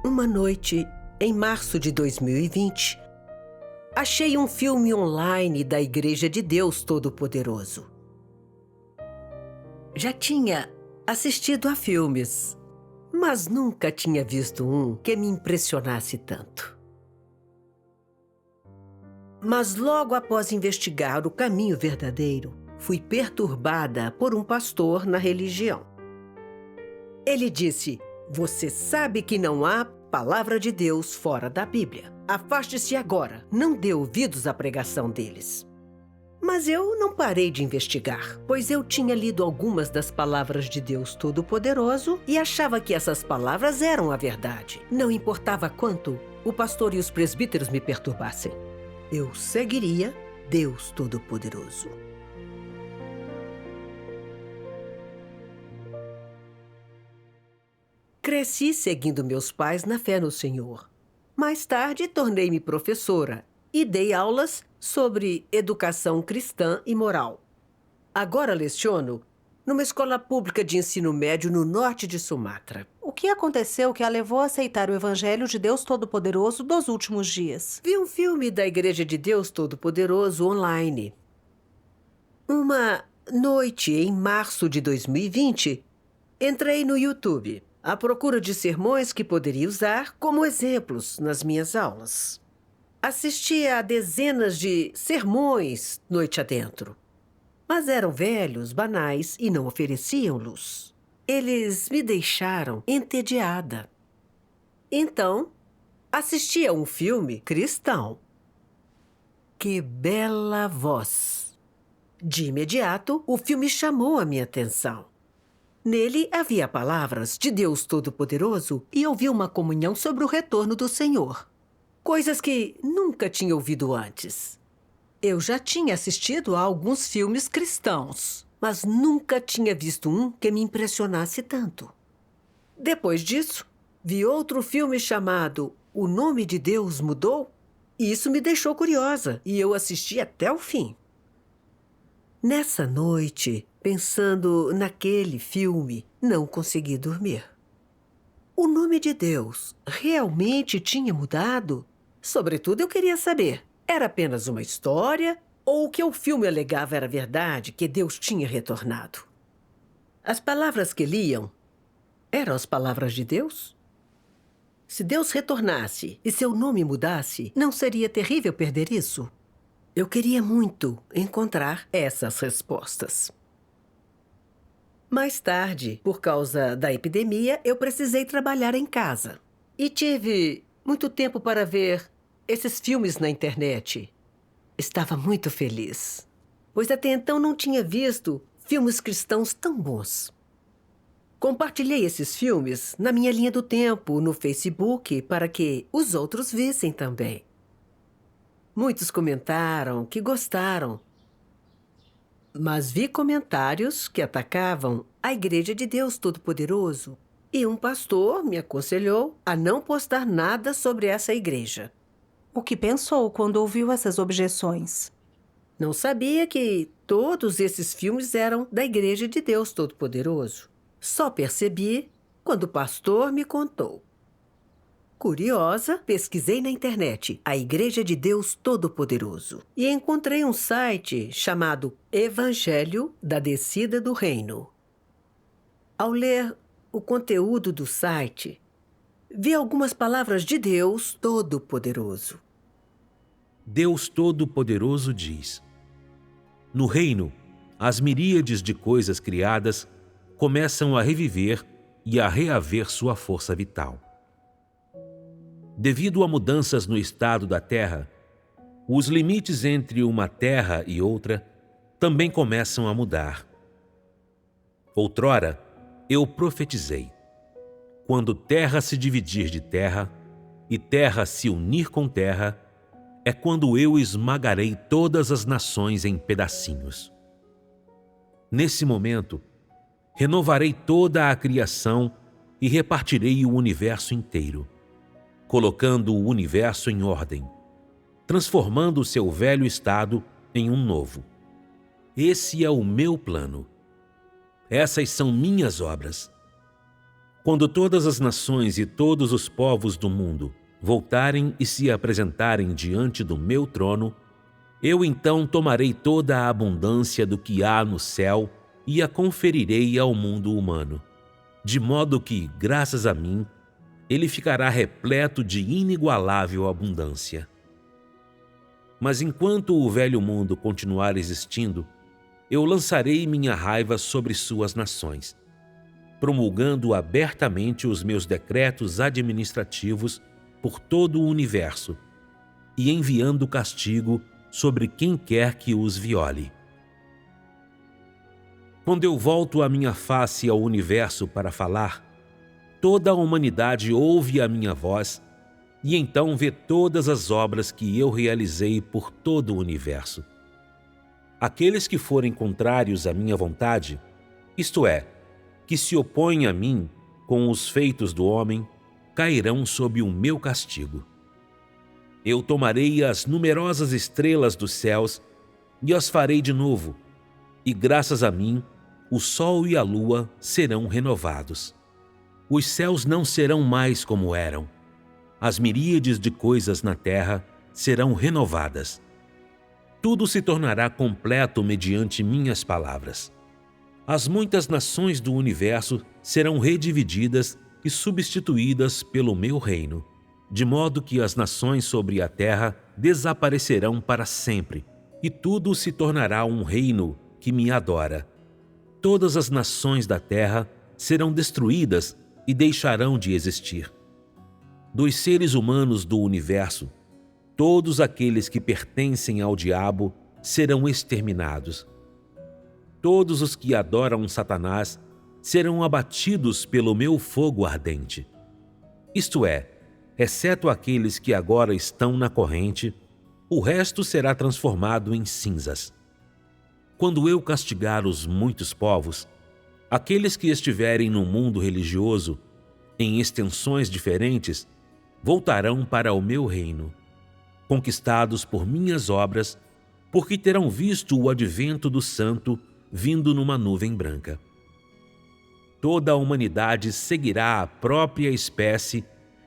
Uma noite, em março de 2020, achei um filme online da Igreja de Deus Todo-Poderoso. Já tinha assistido a filmes, mas nunca tinha visto um que me impressionasse tanto. Mas logo após investigar o caminho verdadeiro, fui perturbada por um pastor na religião. Ele disse: "Você sabe que não há palavra de Deus fora da Bíblia. Afaste-se agora, não dê ouvidos à pregação deles." Mas eu não parei de investigar, pois eu tinha lido algumas das palavras de Deus Todo-Poderoso e achava que essas palavras eram a verdade. Não importava quanto o pastor e os presbíteros me perturbassem. Eu seguiria Deus Todo-Poderoso. Cresci seguindo meus pais na fé no Senhor. Mais tarde, tornei-me professora e dei aulas sobre educação cristã e moral. Agora leciono numa escola pública de ensino médio no norte de Sumatra. O que aconteceu que a levou a aceitar o Evangelho de Deus Todo-Poderoso dos últimos dias? Vi um filme da Igreja de Deus Todo-Poderoso online. Uma noite, em março de 2020, entrei no YouTube à procura de sermões que poderia usar como exemplos nas minhas aulas. Assisti a dezenas de sermões noite adentro, mas eram velhos, banais e não ofereciam luz. Eles me deixaram entediada. Então, assisti a um filme cristão. Que bela voz! De imediato, o filme chamou a minha atenção. Nele havia palavras de Deus Todo-Poderoso e ouvi uma comunhão sobre o retorno do Senhor. Coisas que nunca tinha ouvido antes. Eu já tinha assistido a alguns filmes cristãos, mas nunca tinha visto um que me impressionasse tanto. Depois disso, vi outro filme chamado O Nome de Deus Mudou, e isso me deixou curiosa, e eu assisti até o fim. Nessa noite, pensando naquele filme, não consegui dormir. O nome de Deus realmente tinha mudado? Sobretudo, eu queria saber, era apenas uma história ou o que o filme alegava era verdade, que Deus tinha retornado? As palavras que liam eram as palavras de Deus? Se Deus retornasse e seu nome mudasse, não seria terrível perder isso? Eu queria muito encontrar essas respostas. Mais tarde, por causa da epidemia, eu precisei trabalhar em casa. E tive muito tempo para ver esses filmes na internet. Estava muito feliz, pois até então não tinha visto filmes cristãos tão bons. Compartilhei esses filmes na minha linha do tempo, no Facebook, para que os outros vissem também. Muitos comentaram que gostaram, mas vi comentários que atacavam a Igreja de Deus Todo-Poderoso. E um pastor me aconselhou a não postar nada sobre essa igreja. O que pensou quando ouviu essas objeções? Não sabia que todos esses filmes eram da Igreja de Deus Todo-Poderoso. Só percebi quando o pastor me contou. Curiosa, pesquisei na internet a Igreja de Deus Todo-Poderoso e encontrei um site chamado Evangelho da Descida do Reino. Ao ler o conteúdo do site, vi algumas palavras de Deus Todo-Poderoso. Deus Todo-Poderoso diz: no reino, as miríades de coisas criadas começam a reviver e a reaver sua força vital. Devido a mudanças no estado da Terra, os limites entre uma terra e outra também começam a mudar. Outrora, eu profetizei: quando terra se dividir de terra e terra se unir com terra, é quando eu esmagarei todas as nações em pedacinhos. Nesse momento, renovarei toda a criação e repartirei o universo inteiro, colocando o universo em ordem, transformando o seu velho estado em um novo. Esse é o meu plano. Essas são minhas obras. Quando todas as nações e todos os povos do mundo voltarem e se apresentarem diante do meu trono, eu então tomarei toda a abundância do que há no céu e a conferirei ao mundo humano, de modo que, graças a mim, ele ficará repleto de inigualável abundância. Mas enquanto o velho mundo continuar existindo, eu lançarei minha raiva sobre suas nações, promulgando abertamente os meus decretos administrativos por todo o universo e enviando castigo sobre quem quer que os viole. Quando eu volto a minha face ao universo para falar, toda a humanidade ouve a minha voz e então vê todas as obras que eu realizei por todo o universo. Aqueles que forem contrários à minha vontade, isto é, que se opõem a mim com os feitos do homem, cairão sob o meu castigo. Eu tomarei as numerosas estrelas dos céus e as farei de novo, e graças a mim, o sol e a lua serão renovados. Os céus não serão mais como eram. As miríades de coisas na terra serão renovadas. Tudo se tornará completo mediante minhas palavras. As muitas nações do universo serão redivididas e substituídas pelo meu reino, de modo que as nações sobre a terra desaparecerão para sempre, e tudo se tornará um reino que me adora. Todas as nações da terra serão destruídas e deixarão de existir. Dos seres humanos do universo, todos aqueles que pertencem ao diabo serão exterminados. Todos os que adoram Satanás serão abatidos pelo meu fogo ardente. Isto é, exceto aqueles que agora estão na corrente, o resto será transformado em cinzas. Quando eu castigar os muitos povos, aqueles que estiverem no mundo religioso, em extensões diferentes, voltarão para o meu reino, conquistados por minhas obras, porque terão visto o advento do Santo vindo numa nuvem branca. Toda a humanidade seguirá a própria espécie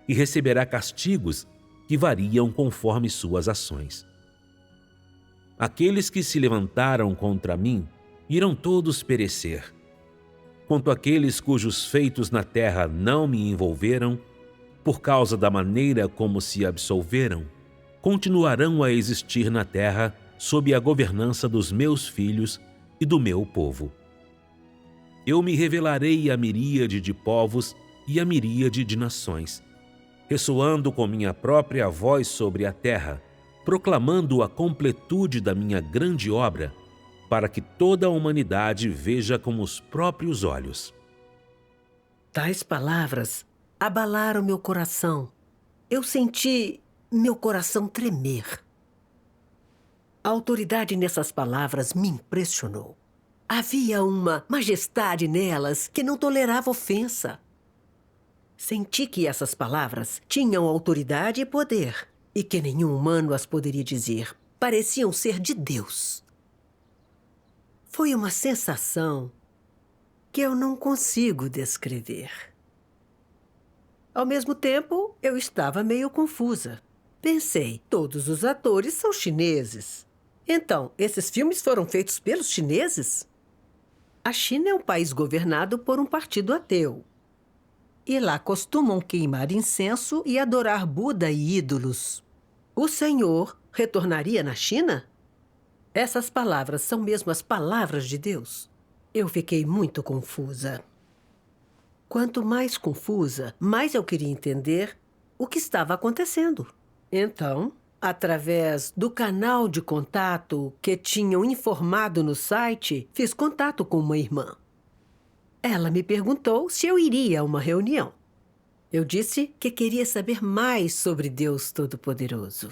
e receberá castigos que variam conforme suas ações. Aqueles que se levantaram contra mim irão todos perecer. Quanto àqueles cujos feitos na terra não me envolveram, por causa da maneira como se absolveram, continuarão a existir na terra sob a governança dos meus filhos e do meu povo. Eu me revelarei à miríade de povos e à miríade de nações, ressoando com minha própria voz sobre a terra, proclamando a completude da minha grande obra, para que toda a humanidade veja com os próprios olhos. Tais palavras abalaram meu coração. Eu senti meu coração tremer. A autoridade nessas palavras me impressionou. Havia uma majestade nelas que não tolerava ofensa. Senti que essas palavras tinham autoridade e poder, e que nenhum humano as poderia dizer. Pareciam ser de Deus. Foi uma sensação que eu não consigo descrever. Ao mesmo tempo, eu estava meio confusa. Pensei, todos os atores são chineses. Então, esses filmes foram feitos pelos chineses? A China é um país governado por um partido ateu. E lá costumam queimar incenso e adorar Buda e ídolos. O Senhor retornaria na China? Essas palavras são mesmo as palavras de Deus? Eu fiquei muito confusa. Quanto mais confusa, mais eu queria entender o que estava acontecendo. Então, através do canal de contato que tinham informado no site, fiz contato com uma irmã. Ela me perguntou se eu iria a uma reunião. Eu disse que queria saber mais sobre Deus Todo-Poderoso.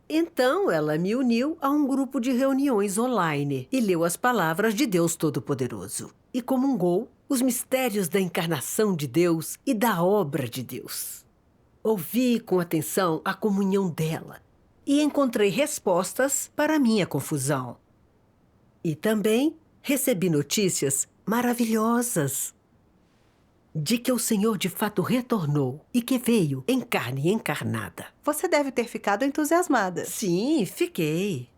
Então, ela me uniu a um grupo de reuniões online e leu as palavras de Deus Todo-Poderoso e comungou os mistérios da encarnação de Deus e da obra de Deus. Ouvi com atenção a comunhão dela e encontrei respostas para a minha confusão. E também recebi notícias maravilhosas. de que o Senhor de fato retornou e que veio em carne encarnada. Você deve ter ficado entusiasmada. Sim, fiquei.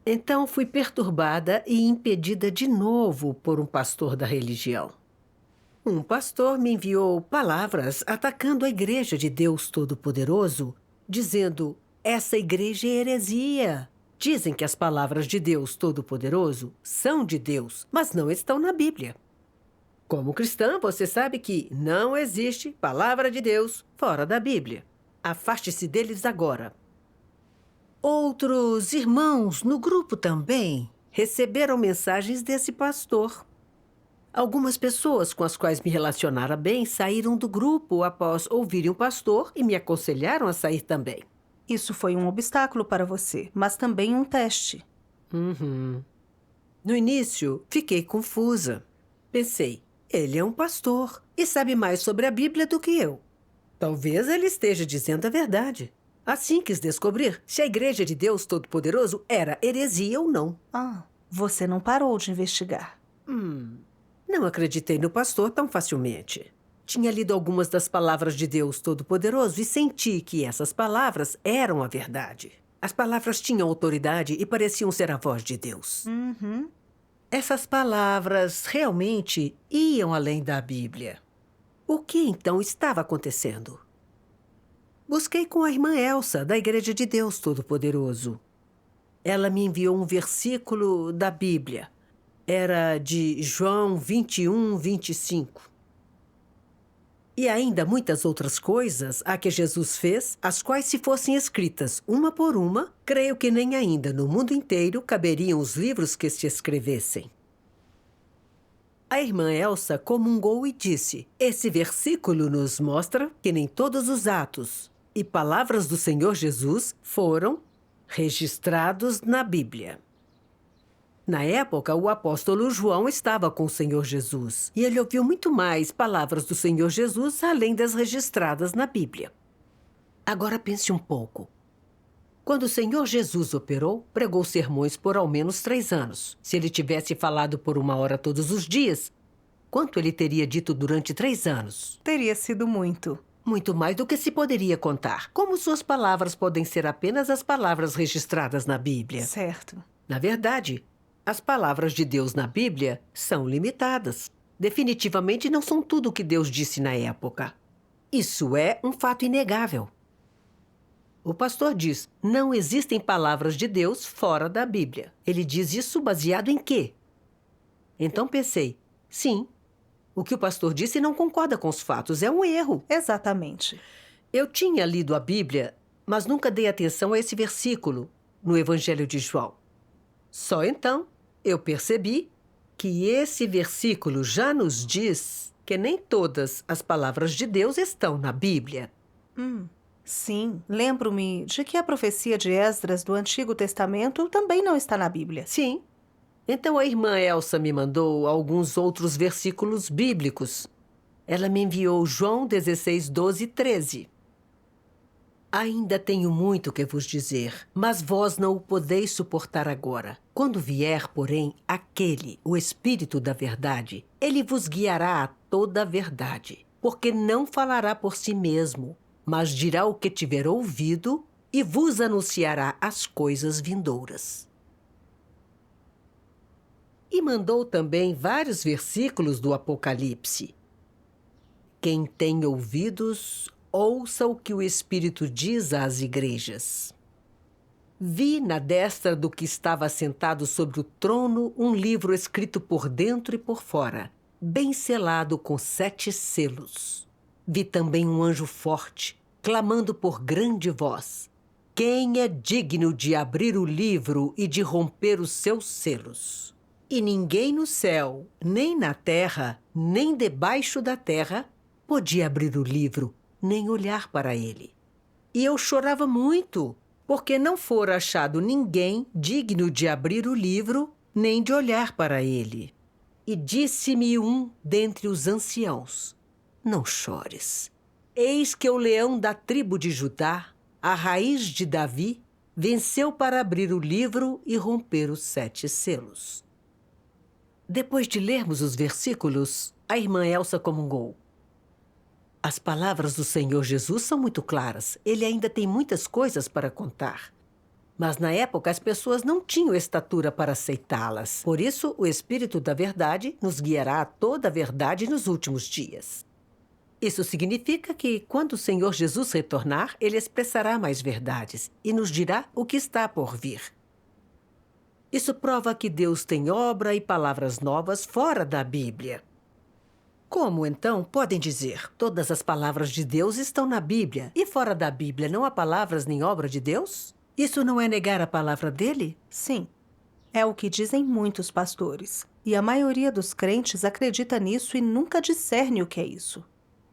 Então fui perturbada e impedida de novo por um pastor da religião. Um pastor me enviou palavras atacando a Igreja de Deus Todo-Poderoso, dizendo: essa igreja é heresia. Dizem que as palavras de Deus Todo-Poderoso são de Deus, mas não estão na Bíblia. Como cristã, você sabe que não existe palavra de Deus fora da Bíblia. Afaste-se deles agora. Outros irmãos no grupo também. Receberam mensagens desse pastor. Algumas pessoas com as quais me relacionara bem saíram do grupo após ouvirem o pastor e me aconselharam a sair também. Isso foi um obstáculo para você, mas também um teste. No início, fiquei confusa. Pensei, ele é um pastor e sabe mais sobre a Bíblia do que eu. Talvez ele esteja dizendo a verdade. Assim quis descobrir se a Igreja de Deus Todo-Poderoso era heresia ou não. Você não parou de investigar. Não acreditei no pastor tão facilmente. Tinha lido algumas das palavras de Deus Todo-Poderoso e senti que essas palavras eram a verdade. As palavras tinham autoridade e pareciam ser a voz de Deus. Essas palavras realmente iam além da Bíblia. O que então estava acontecendo? Busquei com a irmã Elsa, da Igreja de Deus Todo-Poderoso. Ela me enviou um versículo da Bíblia. Era de João 21, 25. E ainda muitas outras coisas a que Jesus fez, as quais, se fossem escritas uma por uma, creio que nem ainda no mundo inteiro caberiam os livros que se escrevessem. A irmã Elsa comungou e disse: esse versículo nos mostra que nem todos os atos e palavras do Senhor Jesus foram registrados na Bíblia. Na época, o apóstolo João estava com o Senhor Jesus e ele ouviu muito mais palavras do Senhor Jesus além das registradas na Bíblia. Agora pense um pouco. Quando o Senhor Jesus operou, pregou sermões por ao menos 3 anos. Se ele tivesse falado por 1 hora todos os dias, quanto ele teria dito durante 3 anos? Teria sido muito. Muito mais do que se poderia contar. Como suas palavras podem ser apenas as palavras registradas na Bíblia? Certo. Na verdade, as palavras de Deus na Bíblia são limitadas. Definitivamente não são tudo o que Deus disse na época. Isso é um fato inegável. O pastor diz: não existem palavras de Deus fora da Bíblia. Ele diz isso baseado em quê? Então pensei, sim, o que o pastor disse não concorda com os fatos, é um erro. Exatamente. Eu tinha lido a Bíblia, mas nunca dei atenção a esse versículo no Evangelho de João. Só então eu percebi que esse versículo já nos diz que nem todas as palavras de Deus estão na Bíblia. Sim, lembro-me de que a profecia de Esdras do Antigo Testamento também não está na Bíblia. Sim. Então a irmã Elsa me mandou alguns outros versículos bíblicos. Ela me enviou João 16, 12 e 13. Ainda tenho muito que vos dizer, mas vós não o podeis suportar agora. Quando vier, porém, aquele, o Espírito da verdade, ele vos guiará a toda a verdade, porque não falará por si mesmo, mas dirá o que tiver ouvido e vos anunciará as coisas vindouras. E mandou também vários versículos do Apocalipse. Quem tem ouvidos, ouça o que o Espírito diz às igrejas. Vi na destra do que estava sentado sobre o trono um livro escrito por dentro e por fora, bem selado com 7 selos. Vi também um anjo forte, clamando por grande voz: quem é digno de abrir o livro e de romper os seus selos? E ninguém no céu, nem na terra, nem debaixo da terra, podia abrir o livro, nem olhar para ele. E eu chorava muito, porque não fora achado ninguém digno de abrir o livro, nem de olhar para ele. E disse-me um dentre os anciãos: não chores. Eis que o leão da tribo de Judá, a raiz de Davi, venceu para abrir o livro e romper os 7 selos. Depois de lermos os versículos, a irmã Elsa comungou: As palavras do Senhor Jesus são muito claras. Ele ainda tem muitas coisas para contar. Mas na época as pessoas não tinham estatura para aceitá-las. Por isso, o Espírito da Verdade nos guiará a toda a verdade nos últimos dias. Isso significa que, quando o Senhor Jesus retornar, ele expressará mais verdades e nos dirá o que está por vir. Isso prova que Deus tem obra e palavras novas fora da Bíblia. Como, então, podem dizer? Todas as palavras de Deus estão na Bíblia, e fora da Bíblia não há palavras nem obra de Deus? Isso não é negar a palavra dele? Sim, é o que dizem muitos pastores. E a maioria dos crentes acredita nisso e nunca discerne o que é isso.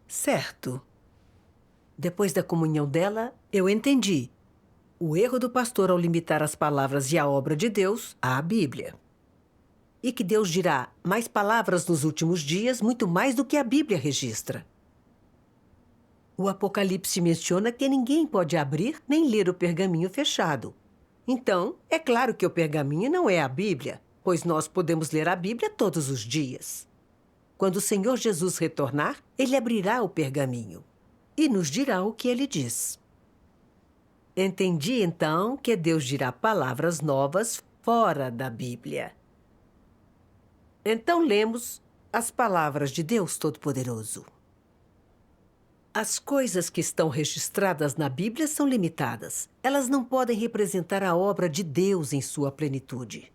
Certo. Depois da comunhão dela, eu entendi o erro do pastor ao limitar as palavras e a obra de Deus à Bíblia. E que Deus dirá mais palavras nos últimos dias, muito mais do que a Bíblia registra. O Apocalipse menciona que ninguém pode abrir nem ler o pergaminho fechado. Então, é claro que o pergaminho não é a Bíblia, pois nós podemos ler a Bíblia todos os dias. Quando o Senhor Jesus retornar, ele abrirá o pergaminho e nos dirá o que ele diz. Entendi, então, que Deus dirá palavras novas fora da Bíblia. Então lemos as palavras de Deus Todo-Poderoso. As coisas que estão registradas na Bíblia são limitadas. Elas não podem representar a obra de Deus em sua plenitude.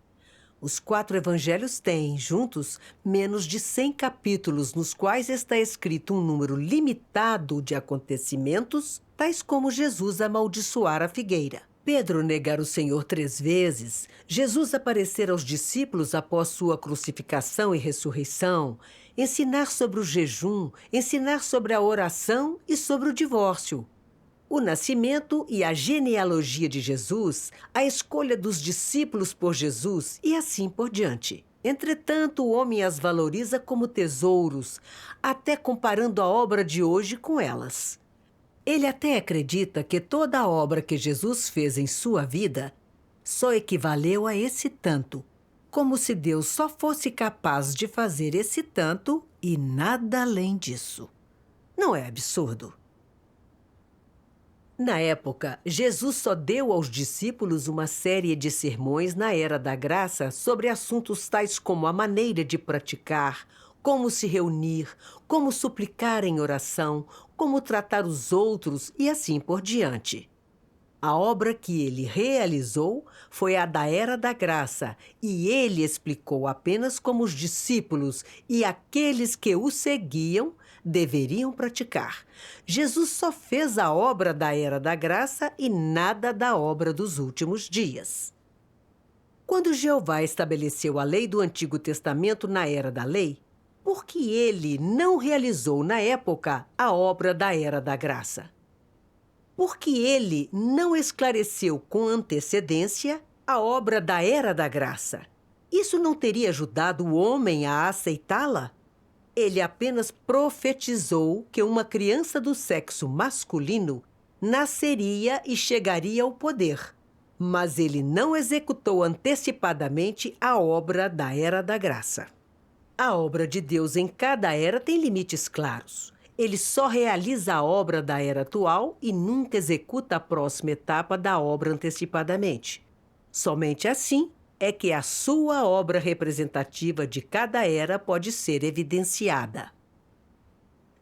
Os 4 evangelhos têm, juntos, menos de 100 capítulos, nos quais está escrito um número limitado de acontecimentos, tais como Jesus amaldiçoar a figueira, Pedro negar o Senhor 3 vezes, Jesus aparecer aos discípulos após sua crucificação e ressurreição, ensinar sobre o jejum, ensinar sobre a oração e sobre o divórcio, o nascimento e a genealogia de Jesus, a escolha dos discípulos por Jesus e assim por diante. Entretanto, o homem as valoriza como tesouros, até comparando a obra de hoje com elas. Ele até acredita que toda a obra que Jesus fez em sua vida só equivaleu a esse tanto, como se Deus só fosse capaz de fazer esse tanto e nada além disso. Não é absurdo? Na época, Jesus só deu aos discípulos uma série de sermões na Era da Graça sobre assuntos tais como a maneira de praticar, como se reunir, como suplicar em oração, como tratar os outros e assim por diante. A obra que ele realizou foi a da Era da Graça e ele explicou apenas como os discípulos e aqueles que o seguiam deveriam praticar. Jesus só fez a obra da Era da Graça e nada da obra dos últimos dias. Quando Jeová estabeleceu a lei do Antigo Testamento na Era da Lei, por que ele não realizou na época a obra da Era da Graça? Porque ele não esclareceu com antecedência a obra da Era da Graça. Isso não teria ajudado o homem a aceitá-la? Ele apenas profetizou que uma criança do sexo masculino nasceria e chegaria ao poder, mas ele não executou antecipadamente a obra da Era da Graça. A obra de Deus em cada era tem limites claros. Ele só realiza a obra da era atual e nunca executa a próxima etapa da obra antecipadamente. Somente assim é que a sua obra representativa de cada era pode ser evidenciada.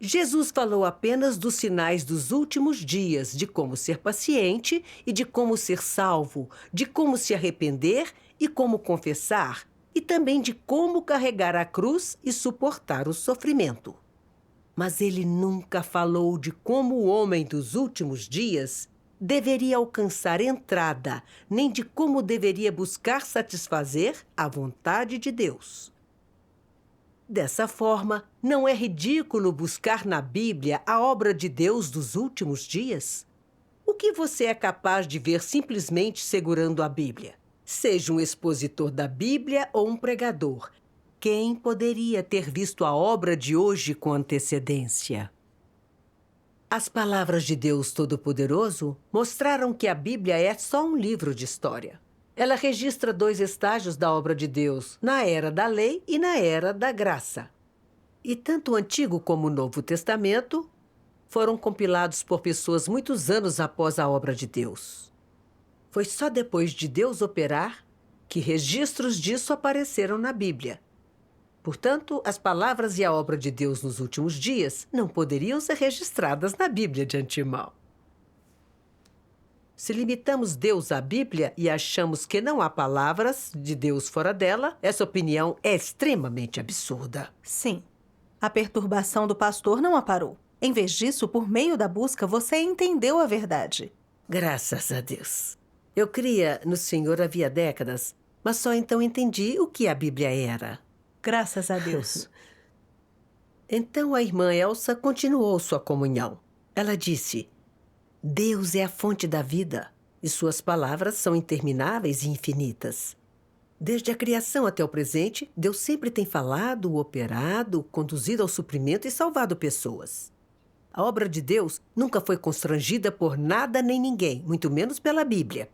Jesus falou apenas dos sinais dos últimos dias, de como ser paciente e de como ser salvo, de como se arrepender e como confessar, e também de como carregar a cruz e suportar o sofrimento. Mas ele nunca falou de como o homem dos últimos dias deveria alcançar entrada, nem de como deveria buscar satisfazer a vontade de Deus. Dessa forma, não é ridículo buscar na Bíblia a obra de Deus dos últimos dias? O que você é capaz de ver simplesmente segurando a Bíblia? Seja um expositor da Bíblia ou um pregador, quem poderia ter visto a obra de hoje com antecedência? As palavras de Deus Todo-Poderoso mostraram que a Bíblia é só um livro de história. Ela registra 2 estágios da obra de Deus, na Era da Lei e na Era da Graça. E tanto o Antigo como o Novo Testamento foram compilados por pessoas muitos anos após a obra de Deus. Foi só depois de Deus operar que registros disso apareceram na Bíblia. Portanto, as palavras e a obra de Deus nos últimos dias não poderiam ser registradas na Bíblia de antemão. Se limitamos Deus à Bíblia e achamos que não há palavras de Deus fora dela, essa opinião é extremamente absurda. Sim. A perturbação do pastor não a parou. Em vez disso, por meio da busca, você entendeu a verdade. Graças a Deus. Eu cria no Senhor havia décadas, mas só então entendi o que a Bíblia era. Graças a Deus. Então a irmã Elsa continuou sua comunhão. Ela disse: Deus é a fonte da vida e suas palavras são intermináveis e infinitas. Desde a criação até o presente, Deus sempre tem falado, operado, conduzido ao suprimento e salvado pessoas. A obra de Deus nunca foi constrangida por nada nem ninguém, muito menos pela Bíblia.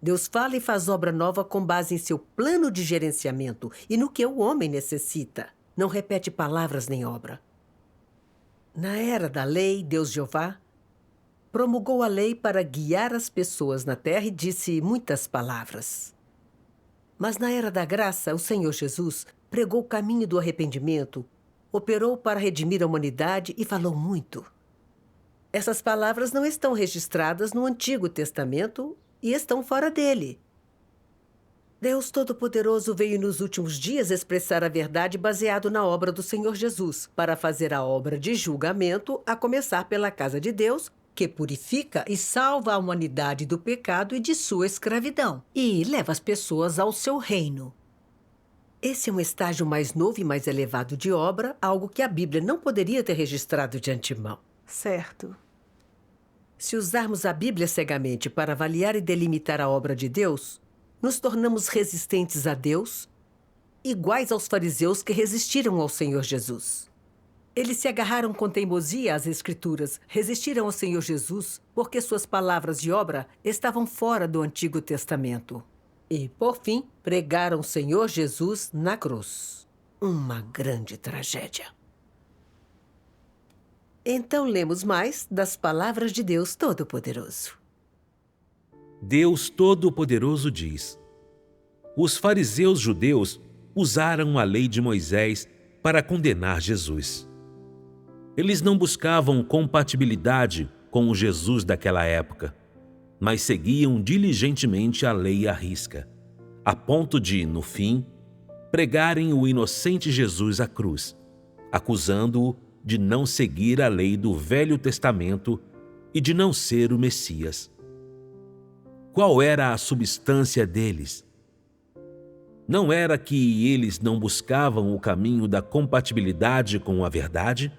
Deus fala e faz obra nova com base em seu plano de gerenciamento e no que o homem necessita. Não repete palavras nem obra. Na era da lei, Deus Jeová promulgou a lei para guiar as pessoas na terra e disse muitas palavras. Mas na era da graça, o Senhor Jesus pregou o caminho do arrependimento, operou para redimir a humanidade e falou muito. Essas palavras não estão registradas no Antigo Testamento e estão fora dele. Deus Todo-Poderoso veio nos últimos dias expressar a verdade baseado na obra do Senhor Jesus, para fazer a obra de julgamento, a começar pela casa de Deus, que purifica e salva a humanidade do pecado e de sua escravidão, e leva as pessoas ao seu reino. Esse é um estágio mais novo e mais elevado de obra, algo que a Bíblia não poderia ter registrado de antemão. Certo. Se usarmos a Bíblia cegamente para avaliar e delimitar a obra de Deus, nos tornamos resistentes a Deus, iguais aos fariseus que resistiram ao Senhor Jesus. Eles se agarraram com teimosia às Escrituras, resistiram ao Senhor Jesus porque suas palavras e obra estavam fora do Antigo Testamento. E, por fim, pregaram o Senhor Jesus na cruz. Uma grande tragédia. Então lemos mais das palavras de Deus Todo-Poderoso. Deus Todo-Poderoso diz: os fariseus judeus usaram a lei de Moisés para condenar Jesus. Eles não buscavam compatibilidade com o Jesus daquela época, mas seguiam diligentemente a lei à risca, a ponto de, no fim, pregarem o inocente Jesus à cruz, acusando-o de não seguir a lei do Velho Testamento e de não ser o Messias. Qual era a substância deles? Não era que eles não buscavam o caminho da compatibilidade com a verdade?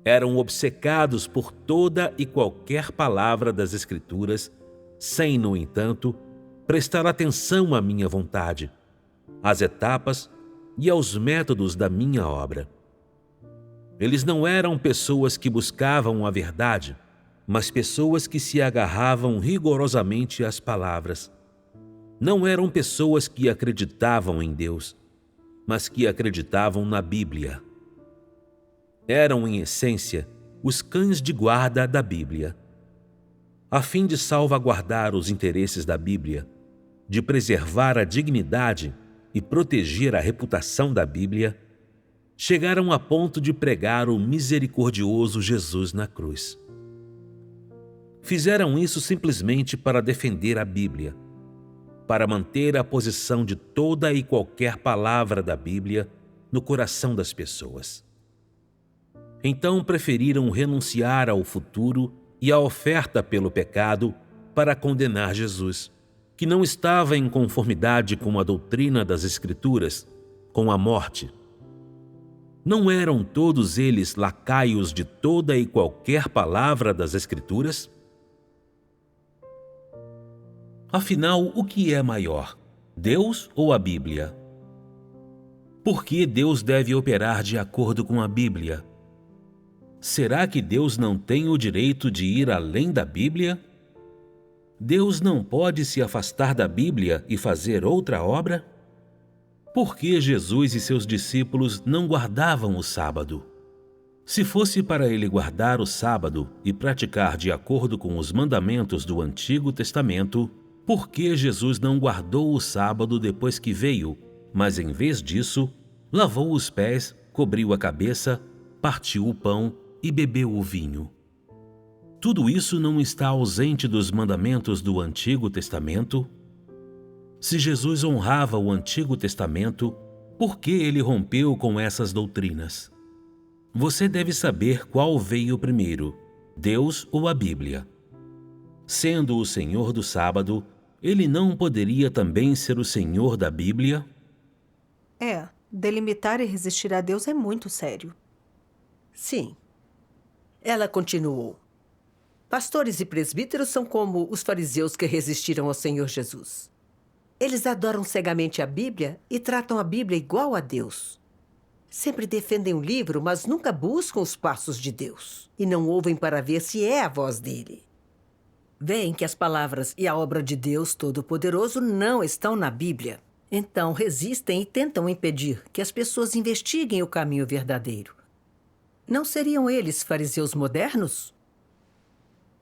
Eram obcecados por toda e qualquer palavra das Escrituras, sem, no entanto, prestar atenção à minha vontade, às etapas e aos métodos da minha obra. Eles não eram pessoas que buscavam a verdade, mas pessoas que se agarravam rigorosamente às palavras. Não eram pessoas que acreditavam em Deus, mas que acreditavam na Bíblia. Eram, em essência, os cães de guarda da Bíblia. A fim de salvaguardar os interesses da Bíblia, de preservar a dignidade e proteger a reputação da Bíblia, chegaram a ponto de pregar o misericordioso Jesus na cruz. Fizeram isso simplesmente para defender a Bíblia, para manter a posição de toda e qualquer palavra da Bíblia no coração das pessoas. Então preferiram renunciar ao futuro e à oferta pelo pecado para condenar Jesus, que não estava em conformidade com a doutrina das Escrituras, com a morte. Não eram todos eles lacaios de toda e qualquer palavra das Escrituras? Afinal, o que é maior, Deus ou a Bíblia? Por que Deus deve operar de acordo com a Bíblia? Será que Deus não tem o direito de ir além da Bíblia? Deus não pode se afastar da Bíblia e fazer outra obra? Por que Jesus e seus discípulos não guardavam o sábado? Se fosse para ele guardar o sábado e praticar de acordo com os mandamentos do Antigo Testamento, por que Jesus não guardou o sábado depois que veio, mas em vez disso, lavou os pés, cobriu a cabeça, partiu o pão e bebeu o vinho? Tudo isso não está ausente dos mandamentos do Antigo Testamento? Se Jesus honrava o Antigo Testamento, por que ele rompeu com essas doutrinas? Você deve saber qual veio primeiro, Deus ou a Bíblia. Sendo o Senhor do sábado, ele não poderia também ser o Senhor da Bíblia? Delimitar e resistir a Deus é muito sério. Sim. Ela continuou. Pastores e presbíteros são como os fariseus que resistiram ao Senhor Jesus. Eles adoram cegamente a Bíblia e tratam a Bíblia igual a Deus. Sempre defendem o livro, mas nunca buscam os passos de Deus. E não ouvem para ver se é a voz dele. Veem que as palavras e a obra de Deus Todo-Poderoso não estão na Bíblia. Então resistem e tentam impedir que as pessoas investiguem o caminho verdadeiro. Não seriam eles fariseus modernos?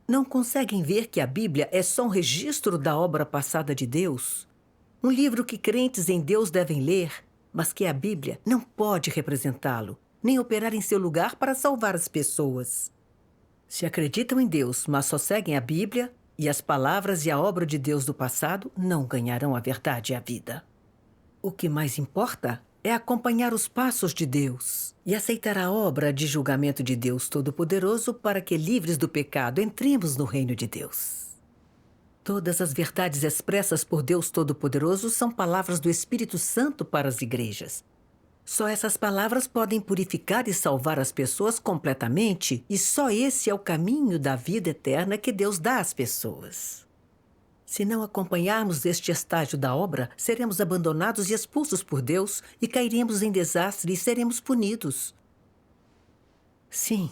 Não conseguem ver que a Bíblia é só um registro da obra passada de Deus? Um livro que crentes em Deus devem ler, mas que a Bíblia não pode representá-lo, nem operar em seu lugar para salvar as pessoas. Se acreditam em Deus, mas só seguem a Bíblia, e as palavras e a obra de Deus do passado não ganharão a verdade e a vida. O que mais importa é acompanhar os passos de Deus e aceitar a obra de julgamento de Deus Todo-Poderoso para que, livres do pecado, entremos no reino de Deus. Todas as verdades expressas por Deus Todo-Poderoso são palavras do Espírito Santo para as igrejas. Só essas palavras podem purificar e salvar as pessoas completamente, e só esse é o caminho da vida eterna que Deus dá às pessoas. Se não acompanharmos este estágio da obra, seremos abandonados e expulsos por Deus e cairemos em desastre e seremos punidos. Sim,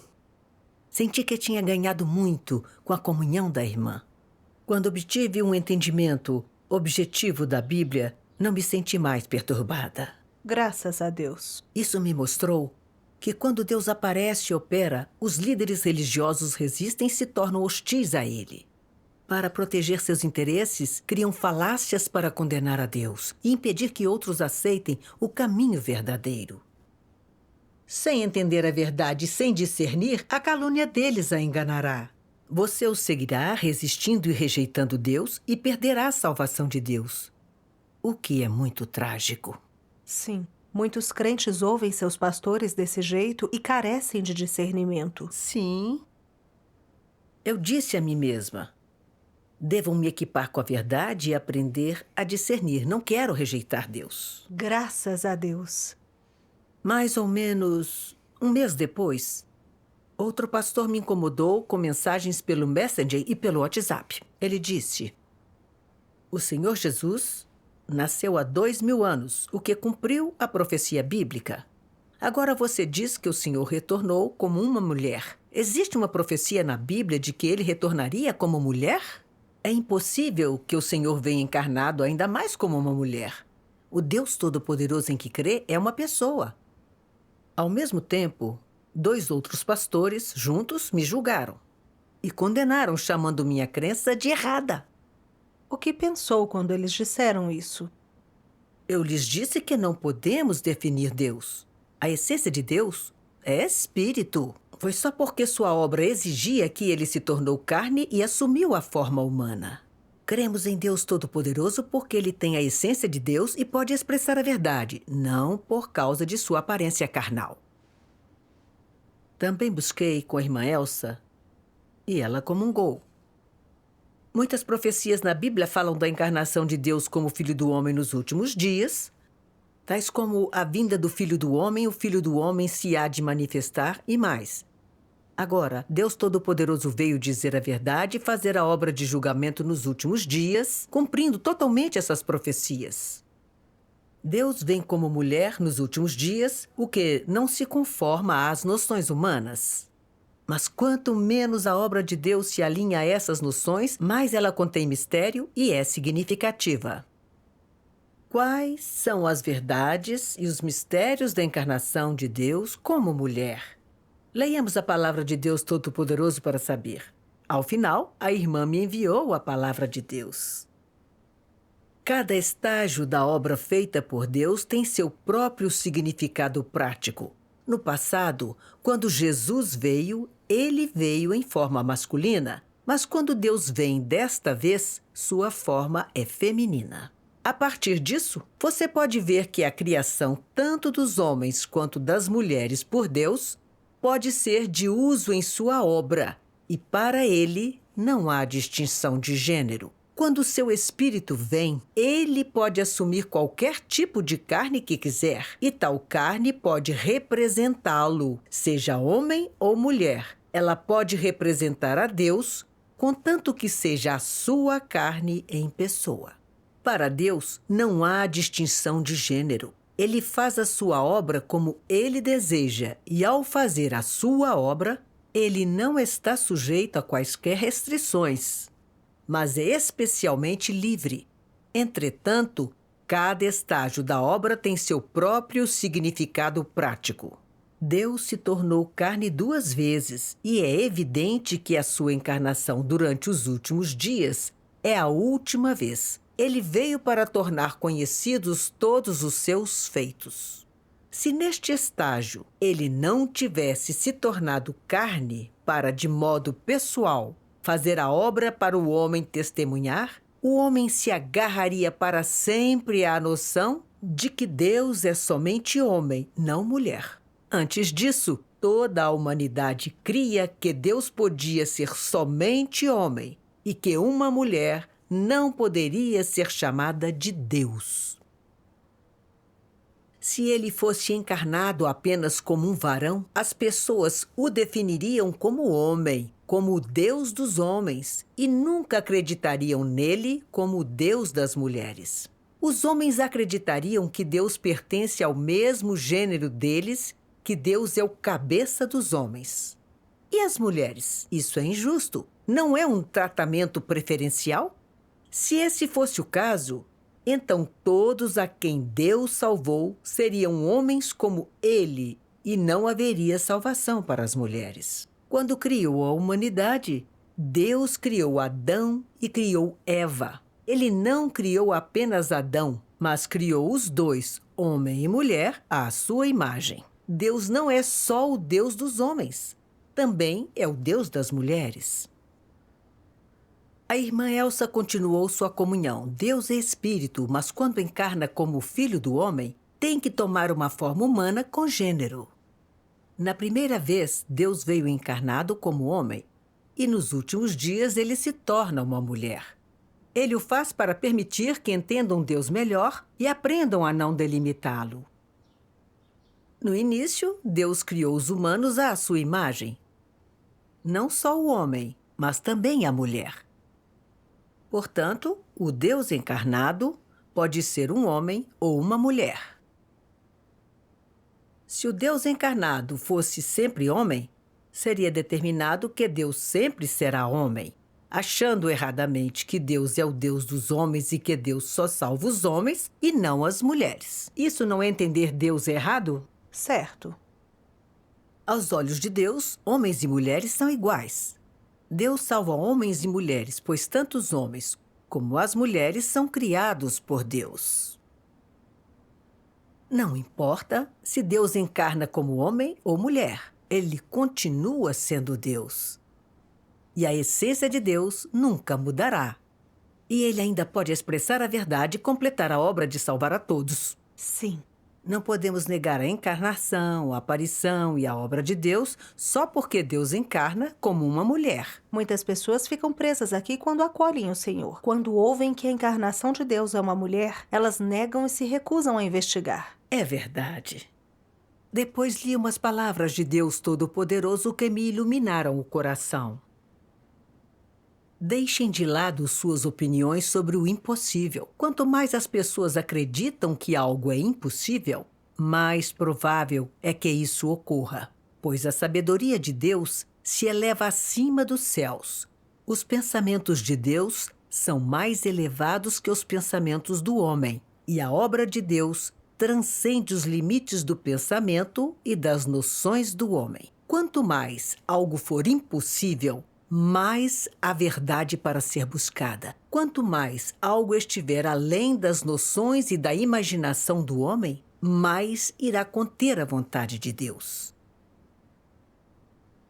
senti que tinha ganhado muito com a comunhão da irmã. Quando obtive um entendimento objetivo da Bíblia, não me senti mais perturbada. Graças a Deus. Isso me mostrou que quando Deus aparece e opera, os líderes religiosos resistem e se tornam hostis a ele. Para proteger seus interesses, criam falácias para condenar a Deus e impedir que outros aceitem o caminho verdadeiro. Sem entender a verdade e sem discernir, a calúnia deles a enganará. Você o seguirá resistindo e rejeitando Deus e perderá a salvação de Deus, o que é muito trágico. Sim, muitos crentes ouvem seus pastores desse jeito e carecem de discernimento. Sim. Eu disse a mim mesma, devo me equipar com a verdade e aprender a discernir. Não quero rejeitar Deus. Graças a Deus. Mais ou menos um mês depois, outro pastor me incomodou com mensagens pelo Messenger e pelo WhatsApp. Ele disse: o Senhor Jesus nasceu há 2000 anos, o que cumpriu a profecia bíblica. Agora você diz que o Senhor retornou como uma mulher. Existe uma profecia na Bíblia de que ele retornaria como mulher? É impossível que o Senhor venha encarnado ainda mais como uma mulher. O Deus Todo-Poderoso em que crê é uma pessoa. Ao mesmo tempo, 2 outros pastores, juntos, me julgaram e condenaram, chamando minha crença de errada. O que pensou quando eles disseram isso? Eu lhes disse que não podemos definir Deus. A essência de Deus é espírito. Foi só porque sua obra exigia que ele se tornou carne e assumiu a forma humana. Cremos em Deus Todo-Poderoso porque ele tem a essência de Deus e pode expressar a verdade, não por causa de sua aparência carnal. Também busquei com a irmã Elsa e ela comungou. Muitas profecias na Bíblia falam da encarnação de Deus como Filho do Homem nos últimos dias, tais como a vinda do Filho do Homem, o Filho do Homem se há de manifestar e mais. Agora, Deus Todo-Poderoso veio dizer a verdade e fazer a obra de julgamento nos últimos dias, cumprindo totalmente essas profecias. Deus vem como mulher nos últimos dias, o que não se conforma às noções humanas. Mas quanto menos a obra de Deus se alinha a essas noções, mais ela contém mistério e é significativa. Quais são as verdades e os mistérios da encarnação de Deus como mulher? Leiamos a palavra de Deus Todo-Poderoso para saber. Ao final, a irmã me enviou a palavra de Deus. Cada estágio da obra feita por Deus tem seu próprio significado prático. No passado, quando Jesus veio, ele veio em forma masculina, mas quando Deus vem desta vez, sua forma é feminina. A partir disso, você pode ver que a criação tanto dos homens quanto das mulheres por Deus pode ser de uso em sua obra, e para ele não há distinção de gênero. Quando seu espírito vem, ele pode assumir qualquer tipo de carne que quiser, e tal carne pode representá-lo, seja homem ou mulher. Ela pode representar a Deus, contanto que seja a sua carne em pessoa. Para Deus, não há distinção de gênero. Ele faz a sua obra como ele deseja, e ao fazer a sua obra, ele não está sujeito a quaisquer restrições, mas é especialmente livre. Entretanto, cada estágio da obra tem seu próprio significado prático. Deus se tornou carne 2 vezes, e é evidente que a sua encarnação durante os últimos dias é a última vez. Ele veio para tornar conhecidos todos os seus feitos. Se neste estágio ele não tivesse se tornado carne para, de modo pessoal, fazer a obra para o homem testemunhar, o homem se agarraria para sempre à noção de que Deus é somente homem, não mulher. Antes disso, toda a humanidade cria que Deus podia ser somente homem e que uma mulher não poderia ser chamada de Deus. Se ele fosse encarnado apenas como um varão, as pessoas o definiriam como homem, como o Deus dos homens, e nunca acreditariam nele como o Deus das mulheres. Os homens acreditariam que Deus pertence ao mesmo gênero deles, que Deus é o cabeça dos homens. E as mulheres? Isso é injusto. Não é um tratamento preferencial? Se esse fosse o caso, então todos a quem Deus salvou seriam homens como ele, e não haveria salvação para as mulheres. Quando criou a humanidade, Deus criou Adão e criou Eva. Ele não criou apenas Adão, mas criou os dois, homem e mulher, à sua imagem. Deus não é só o Deus dos homens, também é o Deus das mulheres. A irmã Elsa continuou sua comunhão. Deus é espírito, mas quando encarna como filho do homem, tem que tomar uma forma humana com gênero. Na primeira vez, Deus veio encarnado como homem, e nos últimos dias ele se torna uma mulher. Ele o faz para permitir que entendam Deus melhor e aprendam a não delimitá-lo. No início, Deus criou os humanos à sua imagem. Não só o homem, mas também a mulher. Portanto, o Deus encarnado pode ser um homem ou uma mulher. Se o Deus encarnado fosse sempre homem, seria determinado que Deus sempre será homem, achando erradamente que Deus é o Deus dos homens e que Deus só salva os homens e não as mulheres. Isso não é entender Deus errado? Certo. Aos olhos de Deus, homens e mulheres são iguais. Deus salva homens e mulheres, pois tanto os homens como as mulheres são criados por Deus. Não importa se Deus encarna como homem ou mulher, ele continua sendo Deus. E a essência de Deus nunca mudará. E ele ainda pode expressar a verdade e completar a obra de salvar a todos. Sim. Não podemos negar a encarnação, a aparição e a obra de Deus só porque Deus encarna como uma mulher. Muitas pessoas ficam presas aqui quando acolhem o Senhor. Quando ouvem que a encarnação de Deus é uma mulher, elas negam e se recusam a investigar. É verdade. Depois li umas palavras de Deus Todo-Poderoso que me iluminaram o coração. Deixem de lado suas opiniões sobre o impossível. Quanto mais as pessoas acreditam que algo é impossível, mais provável é que isso ocorra. Pois a sabedoria de Deus se eleva acima dos céus. Os pensamentos de Deus são mais elevados que os pensamentos do homem. E a obra de Deus transcende os limites do pensamento e das noções do homem. Quanto mais algo for impossível, mais a verdade para ser buscada. Quanto mais algo estiver além das noções e da imaginação do homem, mais irá conter a vontade de Deus.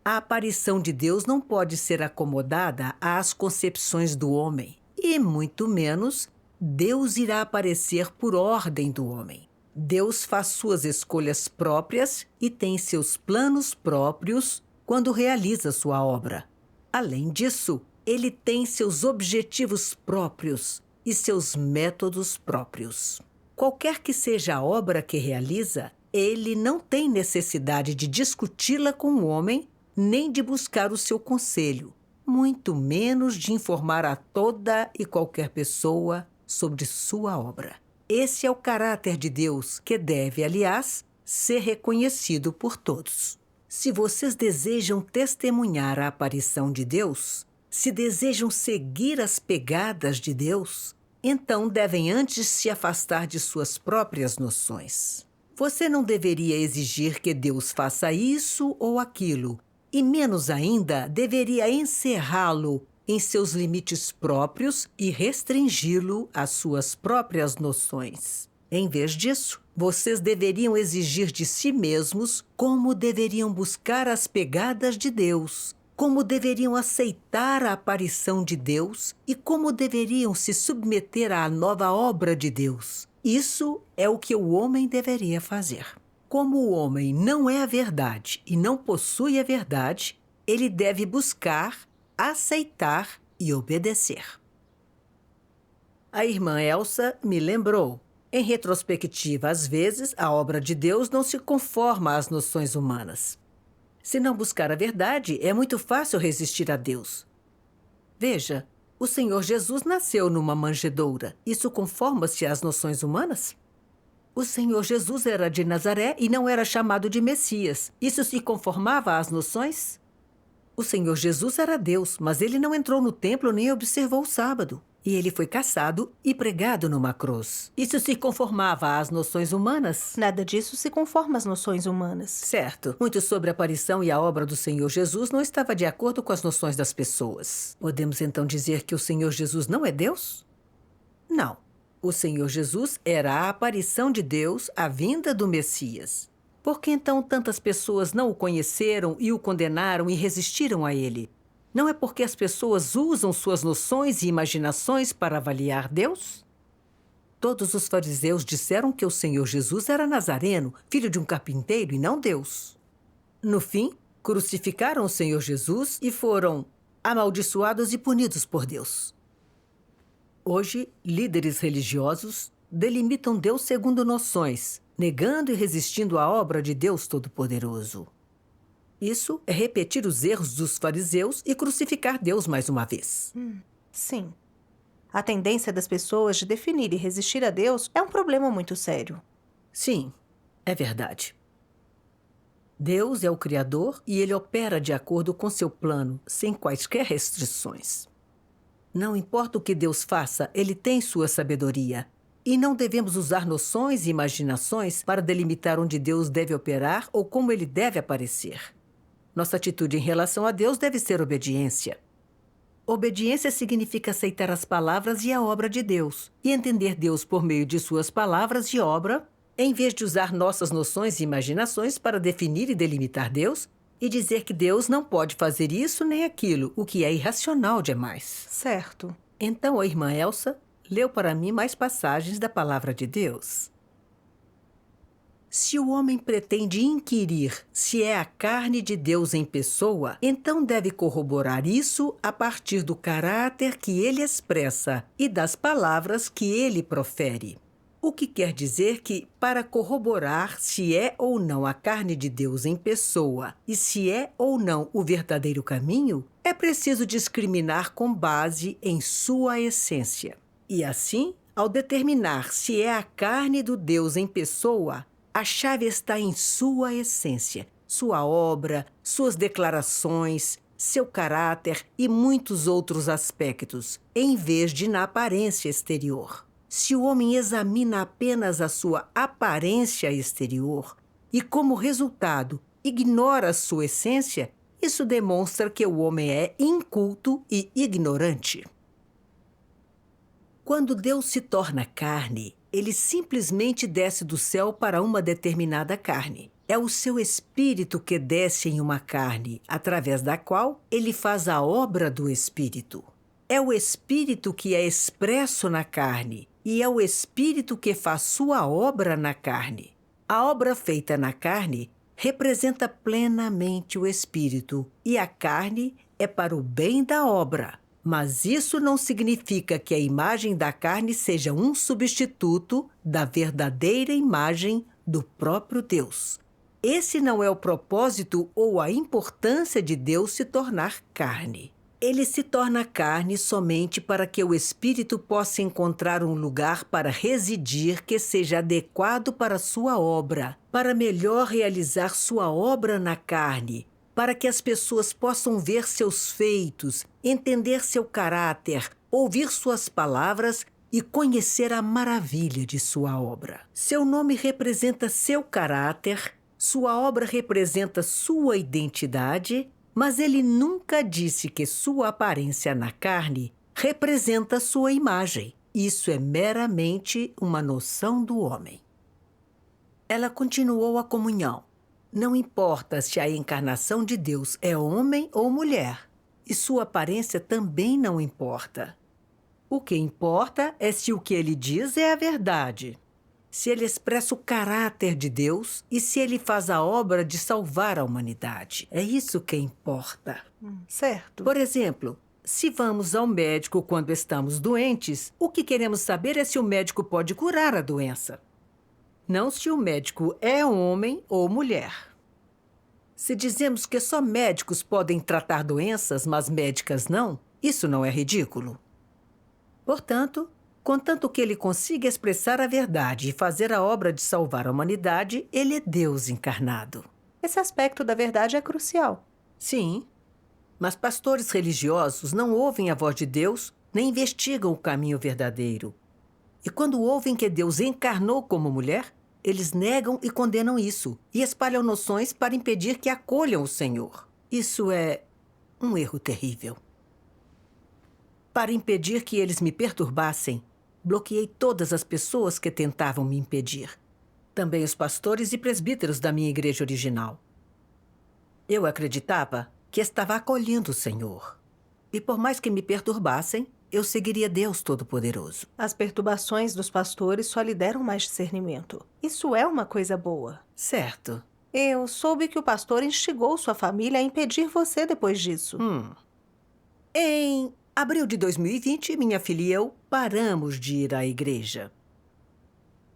A aparição de Deus não pode ser acomodada às concepções do homem, e muito menos Deus irá aparecer por ordem do homem. Deus faz suas escolhas próprias e tem seus planos próprios quando realiza sua obra. Além disso, ele tem seus objetivos próprios e seus métodos próprios. Qualquer que seja a obra que realiza, ele não tem necessidade de discuti-la com o homem, nem de buscar o seu conselho, muito menos de informar a toda e qualquer pessoa sobre sua obra. Esse é o caráter de Deus que deve, aliás, ser reconhecido por todos. Se vocês desejam testemunhar a aparição de Deus, se desejam seguir as pegadas de Deus, então devem antes se afastar de suas próprias noções. Você não deveria exigir que Deus faça isso ou aquilo, e menos ainda deveria encerrá-lo em seus limites próprios e restringi-lo às suas próprias noções. Em vez disso, vocês deveriam exigir de si mesmos como deveriam buscar as pegadas de Deus, como deveriam aceitar a aparição de Deus e como deveriam se submeter à nova obra de Deus. Isso é o que o homem deveria fazer. Como o homem não é a verdade e não possui a verdade, ele deve buscar, aceitar e obedecer. A irmã Elsa me lembrou. Em retrospectiva, às vezes, a obra de Deus não se conforma às noções humanas. Se não buscar a verdade, é muito fácil resistir a Deus. Veja, o Senhor Jesus nasceu numa manjedoura. Isso conforma-se às noções humanas? O Senhor Jesus era de Nazaré e não era chamado de Messias. Isso se conformava às noções? O Senhor Jesus era Deus, mas ele não entrou no templo nem observou o sábado. E ele foi caçado e pregado numa cruz. Isso se conformava às noções humanas? Nada disso se conforma às noções humanas. Certo. Muito sobre a aparição e a obra do Senhor Jesus não estava de acordo com as noções das pessoas. Podemos então dizer que o Senhor Jesus não é Deus? Não. O Senhor Jesus era a aparição de Deus, a vinda do Messias. Por que então tantas pessoas não o conheceram e o condenaram e resistiram a ele? Não é porque as pessoas usam suas noções e imaginações para avaliar Deus? Todos os fariseus disseram que o Senhor Jesus era nazareno, filho de um carpinteiro e não Deus. No fim, crucificaram o Senhor Jesus e foram amaldiçoados e punidos por Deus. Hoje, líderes religiosos delimitam Deus segundo noções, negando e resistindo à obra de Deus Todo-Poderoso. Isso é repetir os erros dos fariseus e crucificar Deus mais uma vez. Sim. A tendência das pessoas de definir e resistir a Deus é um problema muito sério. Sim, é verdade. Deus é o Criador e ele opera de acordo com seu plano, sem quaisquer restrições. Não importa o que Deus faça, ele tem sua sabedoria. E não devemos usar noções e imaginações para delimitar onde Deus deve operar ou como ele deve aparecer. Nossa atitude em relação a Deus deve ser obediência. Obediência significa aceitar as palavras e a obra de Deus e entender Deus por meio de suas palavras e obra, em vez de usar nossas noções e imaginações para definir e delimitar Deus e dizer que Deus não pode fazer isso nem aquilo, o que é irracional demais. Certo. Então a irmã Elsa leu para mim mais passagens da palavra de Deus. Se o homem pretende inquirir se é a carne de Deus em pessoa, então deve corroborar isso a partir do caráter que ele expressa e das palavras que ele profere. O que quer dizer que, para corroborar se é ou não a carne de Deus em pessoa e se é ou não o verdadeiro caminho, é preciso discriminar com base em sua essência. E assim, ao determinar se é a carne do Deus em pessoa, a chave está em sua essência, sua obra, suas declarações, seu caráter e muitos outros aspectos, em vez de na aparência exterior. Se o homem examina apenas a sua aparência exterior e, como resultado, ignora sua essência, isso demonstra que o homem é inculto e ignorante. Quando Deus se torna carne, ele simplesmente desce do céu para uma determinada carne. É o seu espírito que desce em uma carne, através da qual ele faz a obra do espírito. É o espírito que é expresso na carne e é o espírito que faz sua obra na carne. A obra feita na carne representa plenamente o espírito e a carne é para o bem da obra. Mas isso não significa que a imagem da carne seja um substituto da verdadeira imagem do próprio Deus. Esse não é o propósito ou a importância de Deus se tornar carne. Ele se torna carne somente para que o espírito possa encontrar um lugar para residir que seja adequado para sua obra, para melhor realizar sua obra na carne, para que as pessoas possam ver seus feitos, entender seu caráter, ouvir suas palavras e conhecer a maravilha de sua obra. Seu nome representa seu caráter, sua obra representa sua identidade, mas ele nunca disse que sua aparência na carne representa sua imagem. Isso é meramente uma noção do homem. Ela continuou a comunhão. Não importa se a encarnação de Deus é homem ou mulher, e sua aparência também não importa. O que importa é se o que ele diz é a verdade, se ele expressa o caráter de Deus e se ele faz a obra de salvar a humanidade. É isso que importa. Certo. Por exemplo, se vamos ao médico quando estamos doentes, o que queremos saber é se o médico pode curar a doença. Não se o médico é homem ou mulher. Se dizemos que só médicos podem tratar doenças, mas médicas não, isso não é ridículo? Portanto, contanto que ele consiga expressar a verdade e fazer a obra de salvar a humanidade, ele é Deus encarnado. Esse aspecto da verdade é crucial. Sim, mas pastores religiosos não ouvem a voz de Deus nem investigam o caminho verdadeiro. E quando ouvem que Deus encarnou como mulher, eles negam e condenam isso e espalham noções para impedir que acolham o Senhor. Isso é um erro terrível. Para impedir que eles me perturbassem, bloqueei todas as pessoas que tentavam me impedir. Também os pastores e presbíteros da minha igreja original. Eu acreditava que estava acolhendo o Senhor. E por mais que me perturbassem, eu seguiria Deus Todo-Poderoso. As perturbações dos pastores só lhe deram mais discernimento. Isso é uma coisa boa. Certo. Eu soube que o pastor instigou sua família a impedir você depois disso. Em abril de 2020, minha filha e eu paramos de ir à igreja.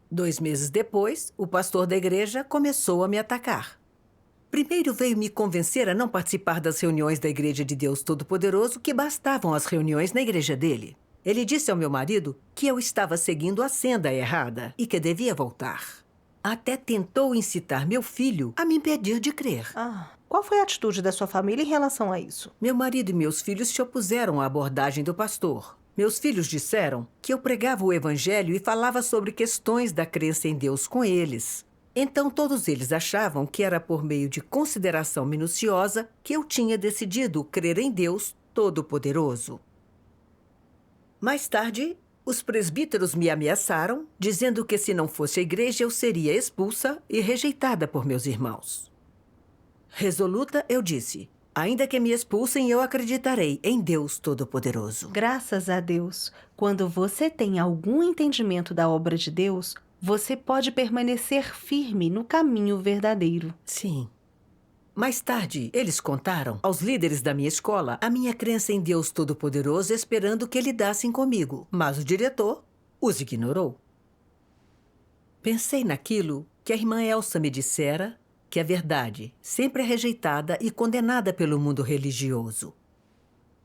2 meses depois, o pastor da igreja começou a me atacar. Primeiro veio me convencer a não participar das reuniões da Igreja de Deus Todo-Poderoso, que bastavam as reuniões na igreja dele. Ele disse ao meu marido que eu estava seguindo a senda errada e que devia voltar. Até tentou incitar meu filho a me impedir de crer. Qual foi a atitude da sua família em relação a isso? Meu marido e meus filhos se opuseram à abordagem do pastor. Meus filhos disseram que eu pregava o evangelho e falava sobre questões da crença em Deus com eles. Então, todos eles achavam que era por meio de consideração minuciosa que eu tinha decidido crer em Deus Todo-Poderoso. Mais tarde, os presbíteros me ameaçaram, dizendo que se não fosse a igreja eu seria expulsa e rejeitada por meus irmãos. Resoluta, eu disse: ainda que me expulsem, eu acreditarei em Deus Todo-Poderoso. Graças a Deus, quando você tem algum entendimento da obra de Deus, você pode permanecer firme no caminho verdadeiro. Sim. Mais tarde, eles contaram aos líderes da minha escola a minha crença em Deus Todo-Poderoso, esperando que lidassem comigo. Mas o diretor os ignorou. Pensei naquilo que a irmã Elsa me dissera, que a verdade sempre é rejeitada e condenada pelo mundo religioso.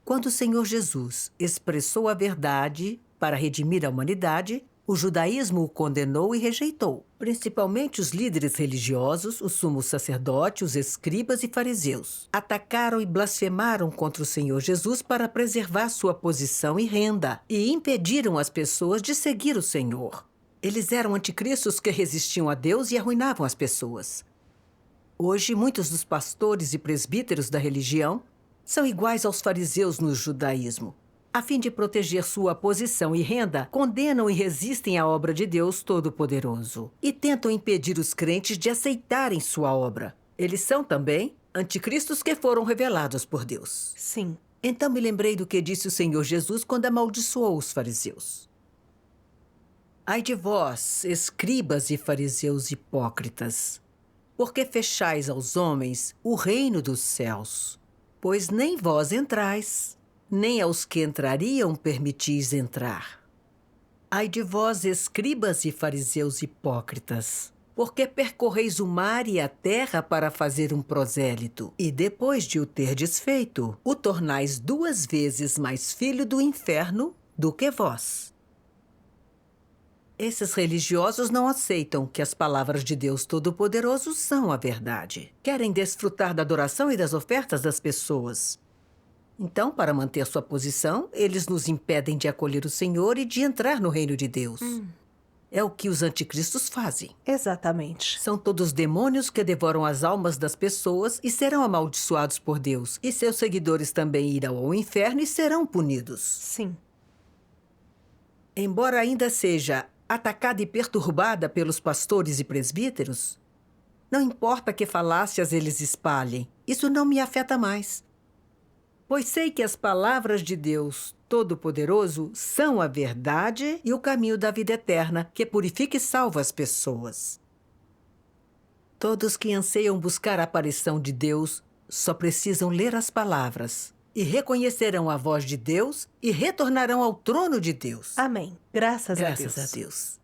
Quando o Senhor Jesus expressou a verdade para redimir a humanidade, o judaísmo o condenou e rejeitou, principalmente os líderes religiosos, o sumo sacerdote, os escribas e fariseus. Atacaram e blasfemaram contra o Senhor Jesus para preservar sua posição e renda e impediram as pessoas de seguir o Senhor. Eles eram anticristos que resistiam a Deus e arruinavam as pessoas. Hoje, muitos dos pastores e presbíteros da religião são iguais aos fariseus no judaísmo. A fim de proteger sua posição e renda, condenam e resistem à obra de Deus Todo-Poderoso e tentam impedir os crentes de aceitarem sua obra. Eles são também anticristos que foram revelados por Deus. Sim. Então me lembrei do que disse o Senhor Jesus quando amaldiçoou os fariseus. Ai de vós, escribas e fariseus hipócritas, porque fechais aos homens o reino dos céus? Pois nem vós entrais, nem aos que entrariam permitis entrar. Ai de vós, escribas e fariseus hipócritas, porque percorreis o mar e a terra para fazer um prosélito, e depois de o terdes feito, o tornais 2 vezes mais filho do inferno do que vós. Esses religiosos não aceitam que as palavras de Deus Todo-Poderoso são a verdade. Querem desfrutar da adoração e das ofertas das pessoas. Então, para manter sua posição, eles nos impedem de acolher o Senhor e de entrar no reino de Deus. É o que os anticristos fazem. Exatamente. São todos demônios que devoram as almas das pessoas e serão amaldiçoados por Deus. E seus seguidores também irão ao inferno e serão punidos. Sim. Embora ainda seja atacada e perturbada pelos pastores e presbíteros, não importa que falácias eles espalhem, isso não me afeta mais. Pois sei que as palavras de Deus Todo-Poderoso são a verdade e o caminho da vida eterna, que purifica e salva as pessoas. Todos que anseiam buscar a aparição de Deus só precisam ler as palavras e reconhecerão a voz de Deus e retornarão ao trono de Deus. Amém. Graças a Deus. Graças a Deus.